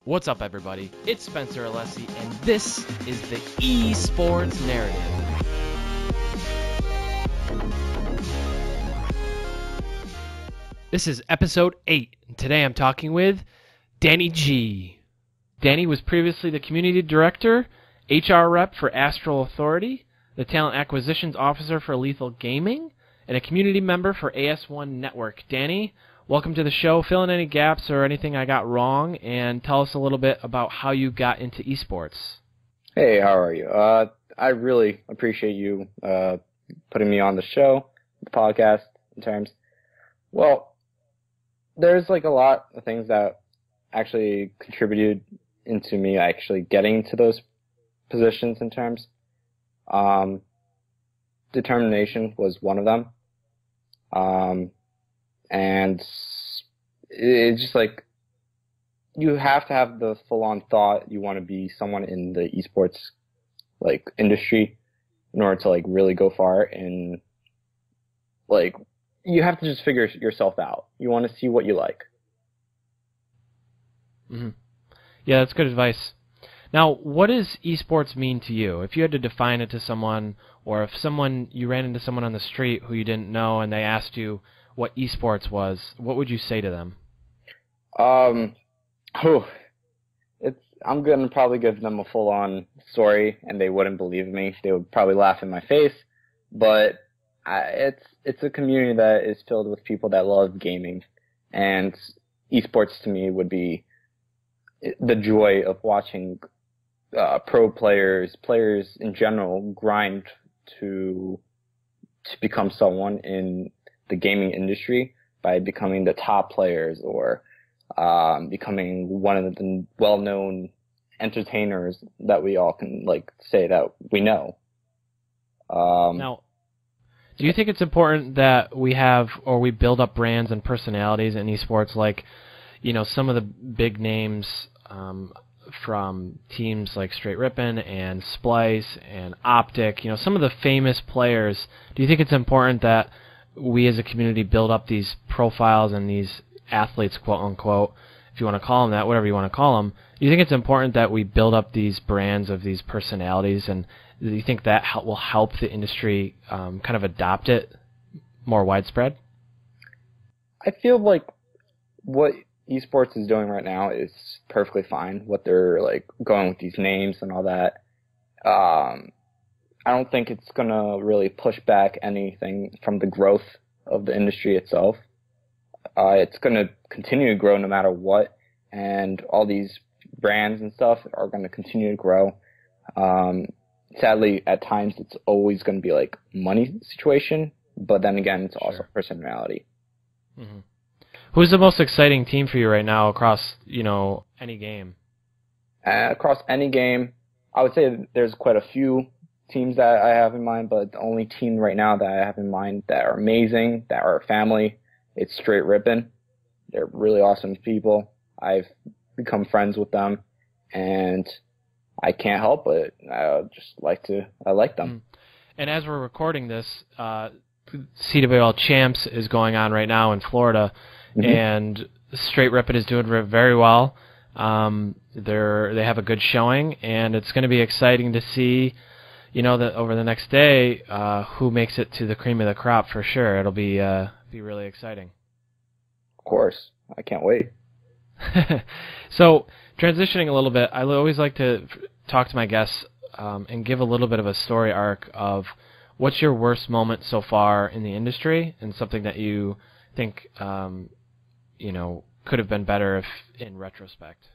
What's up, everybody? It's Spencer Alessi, and this is the eSports Narrative. This is episode 8, and today I'm talking with Danny G. Danny was previously the community director, HR rep for Astral Authority, the talent acquisitions officer for Lethal Gaming, and a community member for AS1 Network. Danny, welcome to the show. Fill in any gaps or anything I got wrong, and tell us a little bit about how you got into esports. Hey, how are you? I really appreciate you putting me on the show, the podcast, in terms. Well, there's like a lot of things that actually contributed into me actually getting to those positions in terms. Determination was one of them. And it's just like, you have to have the full-on thought you want to be someone in the esports like industry in order to like really go far. And like, you have to just figure yourself out. You want to see what you like. Mm-hmm. Yeah, that's good advice. Now, what does esports mean to you? If you had to define it to someone, or if you ran into someone on the street who you didn't know and they asked you what esports was, what would you say to them? I'm gonna probably give them a full-on story, and they wouldn't believe me. They would probably laugh in my face. But it's a community that is filled with people that love gaming, and esports to me would be the joy of watching pro players in general grind to become someone in the gaming industry by becoming the top players or becoming one of the well-known entertainers that we all can like say that we know. Now, do you think it's important that we have or we build up brands and personalities in esports, like, you know, some of the big names from teams like Straight Rippin' and Splice and Optic, you know, some of the famous players? Do you think it's important that we as a community build up these profiles and these athletes, quote unquote, if you want to call them that, whatever you want to call them? Do you think it's important that we build up these brands of these personalities, and do you think that will help the industry kind of adopt it more widespread? I feel like what esports is doing right now is perfectly fine. What they're like going with these names and all that. I don't think it's gonna really push back anything from the growth of the industry itself. It's gonna continue to grow no matter what, and all these brands and stuff are gonna continue to grow. Sadly, at times it's always gonna be like money situation, but then again, it's also personality. Mm-hmm. Who's the most exciting team for you right now across, you know, any game? Across any game, I would say there's quite a few teams that I have in mind, but the only team right now that I have in mind that are amazing, that are a family, it's Straight Rippin'. They're really awesome people. I've become friends with them, and I can't help but I like them. And as we're recording this, CWL Champs is going on right now in Florida. Mm-hmm. And Straight Rippin' is doing very well. They have a good showing, and it's going to be exciting to see, you know, that over the next day, who makes it to the cream of the crop for sure. It'll be really exciting. Of course, I can't wait. So, transitioning a little bit, I always like to talk to my guests and give a little bit of a story arc of what's your worst moment so far in the industry, and something that you think you know, could have been better if in retrospect.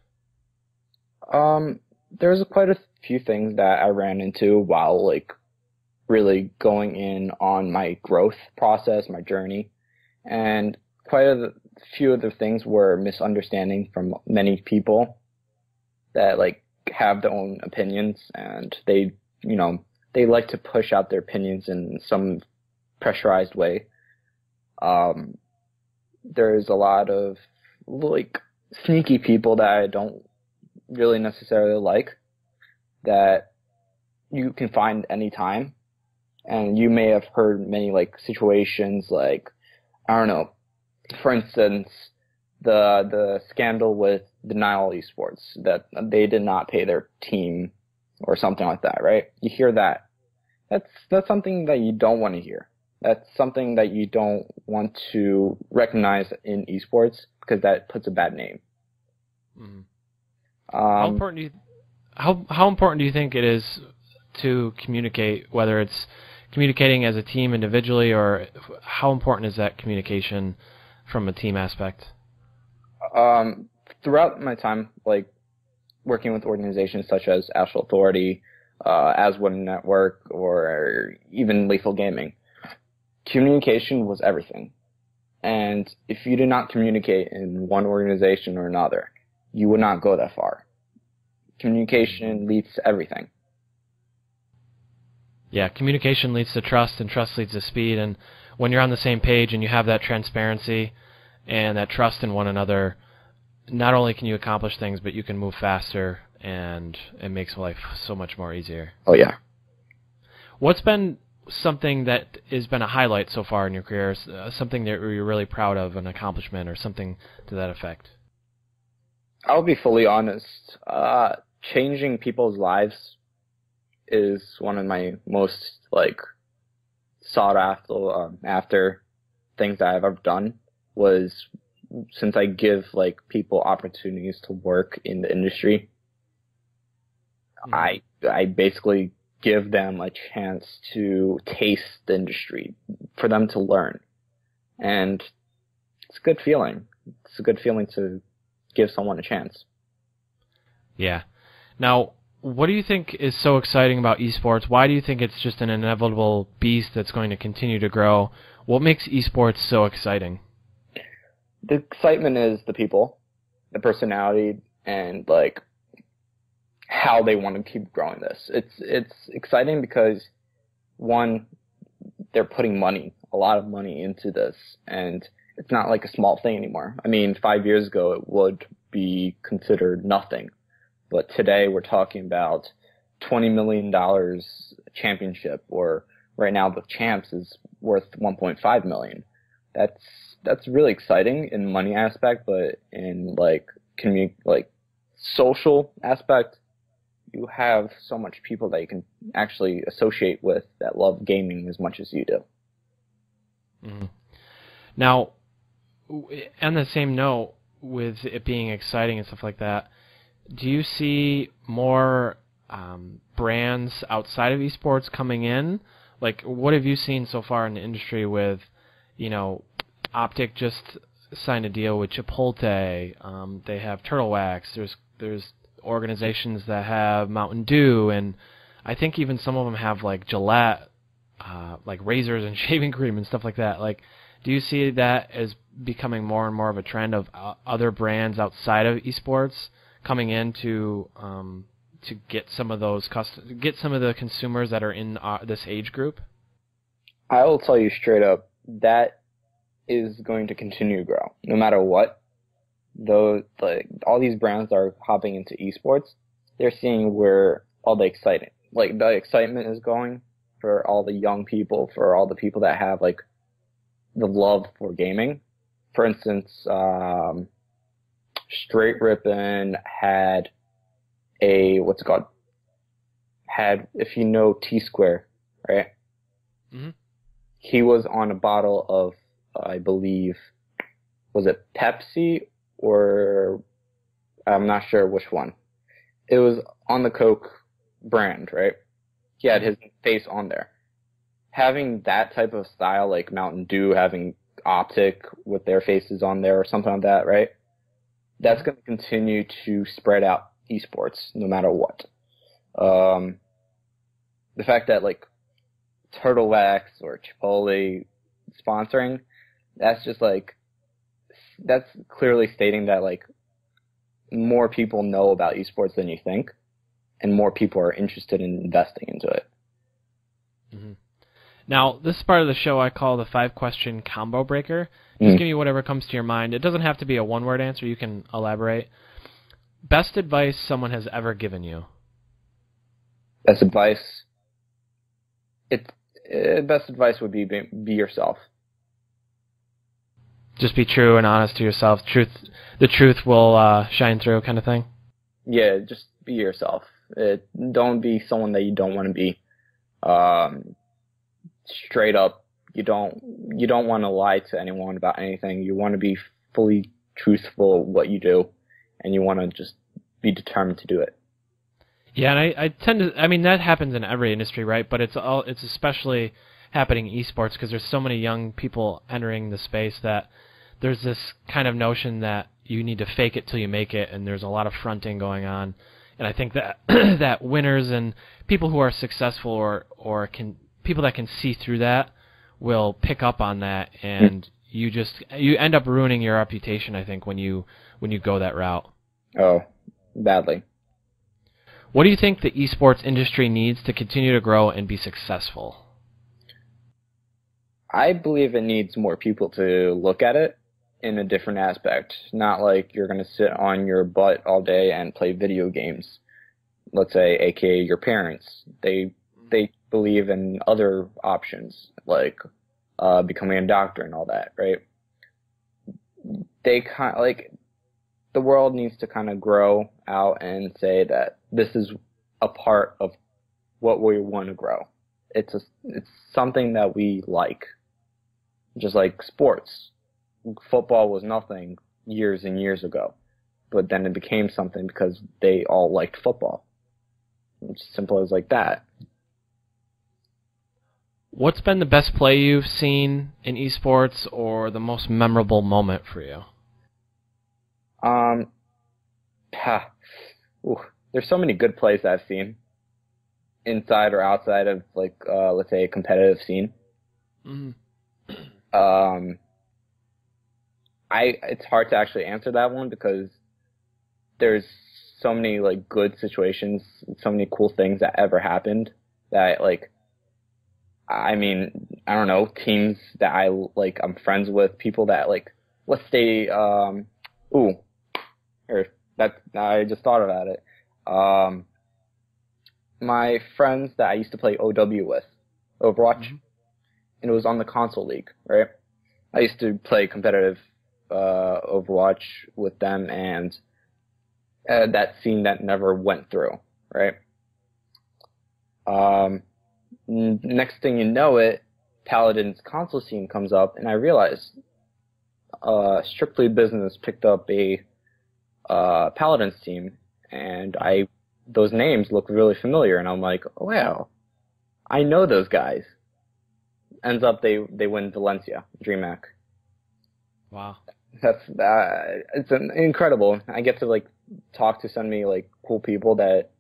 There's quite a few things that I ran into while like really going in on my growth process, my journey, and quite a few of the things were misunderstanding from many people that like have their own opinions, and they like to push out their opinions in some pressurized way. There's a lot of like sneaky people that I don't really necessarily like, that you can find anytime. And you may have heard many like situations like, I don't know, for instance, the scandal with Denial Esports, that they did not pay their team or something like that, right? You hear that. That's something that you don't want to hear. That's something that you don't want to recognize in esports because that puts a bad name. Mm-hmm. How important do you think it is to communicate, whether it's communicating as a team individually, or how important is that communication from a team aspect? Throughout my time, like working with organizations such as Astral Authority, AS1 Network, or even Lethal Gaming, communication was everything. And if you did not communicate in one organization or another, you would not go that far. Communication leads to everything. Yeah, communication leads to trust, and trust leads to speed. And when you're on the same page and you have that transparency and that trust in one another, not only can you accomplish things, but you can move faster, and it makes life so much more easier. Oh, yeah. What's been something that has been a highlight so far in your career, something that you're really proud of, an accomplishment or something to that effect? I'll be fully honest. Changing people's lives is one of my most sought after things that I've ever done. Was since I give people opportunities to work in the industry, I basically give them a chance to taste the industry, for them to learn, and it's a good feeling. It's a good feeling to give someone a chance. Yeah. Now, what do you think is so exciting about esports? Why do you think it's just an inevitable beast that's going to continue to grow? What makes esports so exciting? The excitement is the people, the personality, and how they want to keep growing this. It's exciting because, one, they're putting a lot of money into this, and it's not like a small thing anymore. I mean, 5 years ago it would be considered nothing, but today we're talking about $20 million championship, or right now the champs is worth $1.5 million. That's really exciting in money aspect, but in social aspect, you have so much people that you can actually associate with that love gaming as much as you do. Mm-hmm. Now, on the same note, with it being exciting and stuff like that, do you see more brands outside of esports coming in? What have you seen so far in the industry with, Optic just signed a deal with Chipotle. They have Turtle Wax. There's organizations that have Mountain Dew, and I think even some of them have Gillette, razors and shaving cream and stuff like that. Do you see that as becoming more and more of a trend of other brands outside of esports coming in to get some of those get some of the consumers that are in this age group? I will tell you straight up, that is going to continue to grow no matter what. Though all these brands that are hopping into esports, they're seeing where all the excitement is going, for all the young people, for all the people that have the love for gaming. For instance, Straight Rippin had if you know T-Square, right? Mm-hmm. He was on a bottle of, I believe, was it Pepsi, or I'm not sure which one. It was on the Coke brand, right? He had his face on there. Having that type of style, like Mountain Dew having Optic with their faces on there or something like that, right? That's going to continue to spread out esports no matter what. The fact that Turtle Wax or Chipotle sponsoring, that's just that's clearly stating that more people know about esports than you think, and more people are interested in investing into it. Mm-hmm. Now, this part of the show I call the 5-question combo breaker. Just give me whatever comes to your mind. It doesn't have to be a one-word answer. You can elaborate. Best advice someone has ever given you? Best advice? Best advice would be yourself. Just be true and honest to yourself. The truth will shine through, kind of thing. Yeah, just be yourself. Don't be someone that you don't want to be. Straight up, you don't want to lie to anyone about anything. You want to be fully truthful what you do, and you want to just be determined to do it. Yeah, and I tend to. I mean, that happens in every industry, right? But it's especially happening in esports because there's so many young people entering the space that there's this kind of notion that you need to fake it till you make it, and there's a lot of fronting going on. And I think that that winners and people who are successful or people that can see through that will pick up on that, and you end up ruining your reputation, I think, when you go that route. Oh, badly. What do you think the esports industry needs to continue to grow and be successful? I believe it needs more people to look at it in a different aspect. Not like you're going to sit on your butt all day and play video games. Let's say, aka your parents. They believe in other options, like becoming a doctor and all that, right? The world needs to kind of grow out and say that this is a part of what we want to grow. It's something that we like. Just like sports. Football was nothing years and years ago, but then it became something because they all liked football. It's simple as like that. What's been the best play you've seen in esports, or the most memorable moment for you? There's so many good plays I've seen, inside or outside of let's say a competitive scene. Mm-hmm. It's hard to actually answer that one because there's so many like good situations, so many cool things that ever happened that I mean, I don't know, teams that I'm friends with, people that let's say, I just thought about it. My friends that I used to play OW with, Overwatch, mm-hmm. and it was on the console league, right? I used to play competitive Overwatch with them, and that scene that never went through, right? Next thing you know it, Paladin's console scene comes up, and I realize Strictly Business picked up a Paladin's team, and those names look really familiar, and I'm like, oh, wow, I know those guys. Ends up they win Valencia, DreamHack. Wow. It's incredible. I get to talk to so many cool people that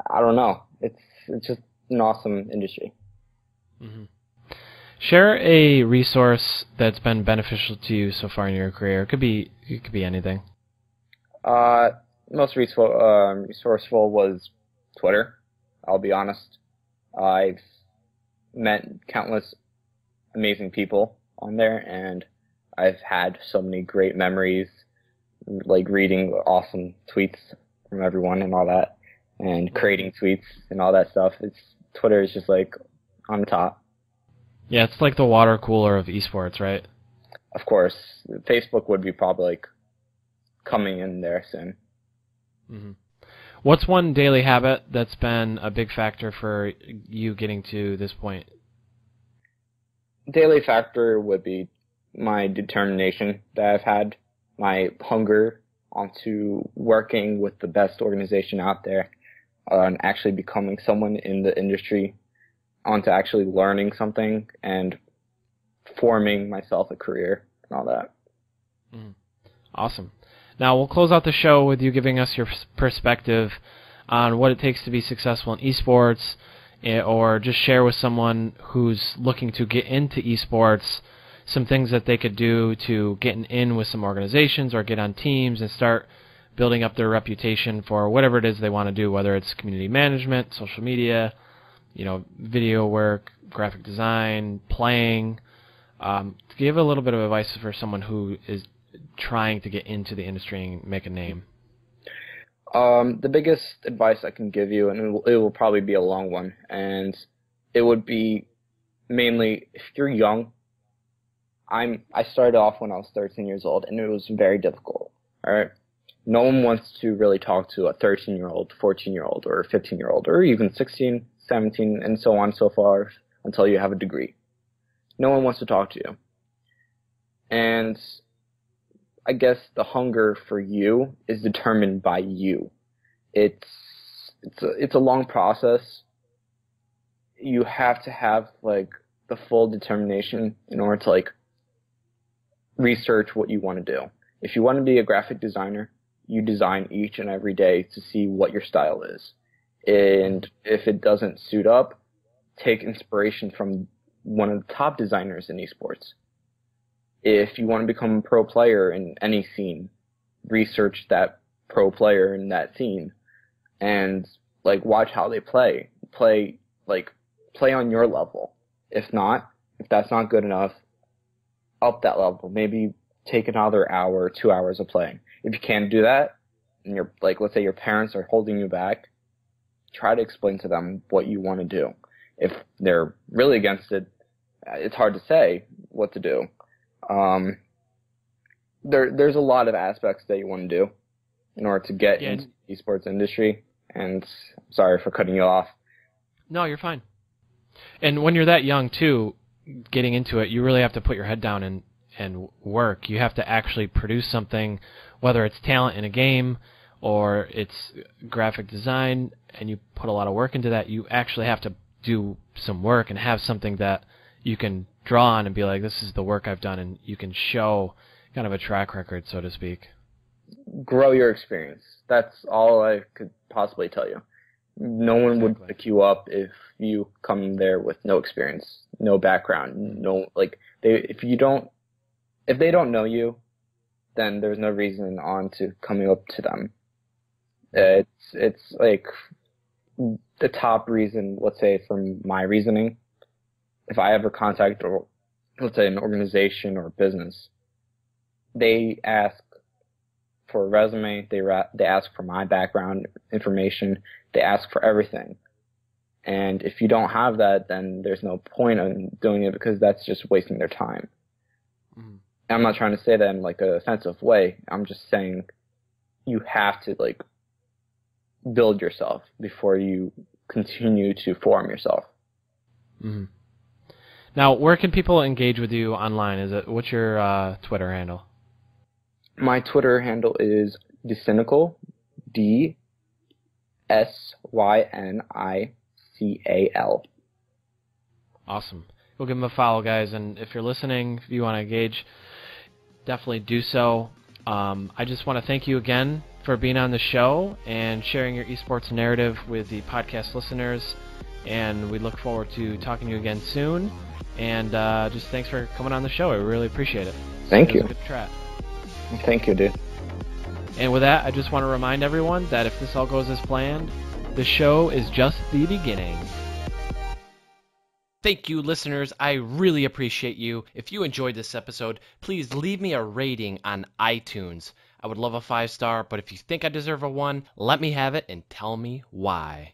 I don't know. It's just an awesome industry. Mm-hmm. Share a resource that's been beneficial to you so far in your career. It could be anything. Most resourceful was Twitter. I'll be honest. I've met countless amazing people on there, and I've had so many great memories, reading awesome tweets from everyone and all that, and creating tweets and all that stuff. Twitter is just on the top. Yeah, it's like the water cooler of esports, right? Of course. Facebook would be probably coming in there soon. Mm-hmm. What's one daily habit that's been a big factor for you getting to this point? Daily factor would be my determination that I've had, my hunger onto working with the best organization out there, and actually becoming someone in the industry, onto actually learning something and forming myself a career and all that. Awesome. Now we'll close out the show with you giving us your perspective on what it takes to be successful in esports, or just share with someone who's looking to get into esports some things that they could do to get in with some organizations or get on teams and start building up their reputation for whatever it is they want to do, whether it's community management, social media, video work, graphic design, playing. Give a little bit of advice for someone who is trying to get into the industry and make a name. The biggest advice I can give you, and it will probably be a long one, and it would be mainly if you're young, I started off when I was 13 years old, and it was very difficult. All right, no one wants to really talk to a 13-year-old, 14-year-old, or a 15-year-old, or even 16, 17, and so on and so far until you have a degree. No one wants to talk to you, and I guess the hunger for you is determined by you. It's a long process. You have to have like the full determination in order to like research what you want to do. If you want to be a graphic designer, you design each and every day to see what your style is. And if it doesn't suit up, take inspiration from one of the top designers in esports. If you want to become a pro player in any scene, research that pro player in that scene and like watch how they play. Play on your level. If that's not good enough, up that level. Maybe take another hour or 2 hours of playing. If you can't do that, and you're like, let's say your parents are holding you back, try to explain to them what you want to do. If they're really against it, it's hard to say what to do. There's a lot of aspects that you want to do in order to get into the esports industry. And sorry for cutting you off. No, you're fine. And when you're that young too, getting into it, you really have to put your head down and work. You have to actually produce something, whether it's talent in a game or it's graphic design, and you put a lot of work into that. You actually have to do some work and have something that you can draw on and be like, this is the work I've done, and you can show kind of a track record, so to speak. Grow your experience. That's all I could possibly tell you. No one would pick you up if you come there with no experience, no background, if they don't know you, then there's no reason on to coming up to them. It's like the top reason, let's say from my reasoning, if I ever contact, or let's say an organization or business, they ask for a resume, they ask for my background information, they ask for everything. And if you don't have that, then there's no point in doing it, because that's just wasting their time. Mm-hmm. I'm not trying to say that in like an offensive way. I'm just saying you have to like build yourself before you continue to form yourself. Mm-hmm. Now, where can people engage with you online? What's your Twitter handle? My Twitter handle is DSynical, DSYNICAL. Awesome. We'll give them a follow, guys. And if you're listening, if you want to engage, definitely do so. I just want to thank you again for being on the show and sharing your esports narrative with the podcast listeners. And we look forward to talking to you again soon. And just thanks for coming on the show. I really appreciate it. Thank you. It was a good chat. Thank you, dude. And with that, I just want to remind everyone that if this all goes as planned, the show is just the beginning. Thank you, listeners. I really appreciate you. If you enjoyed this episode, please leave me a rating on iTunes. I would love a 5-star, but if you think I deserve a 1, let me have it and tell me why.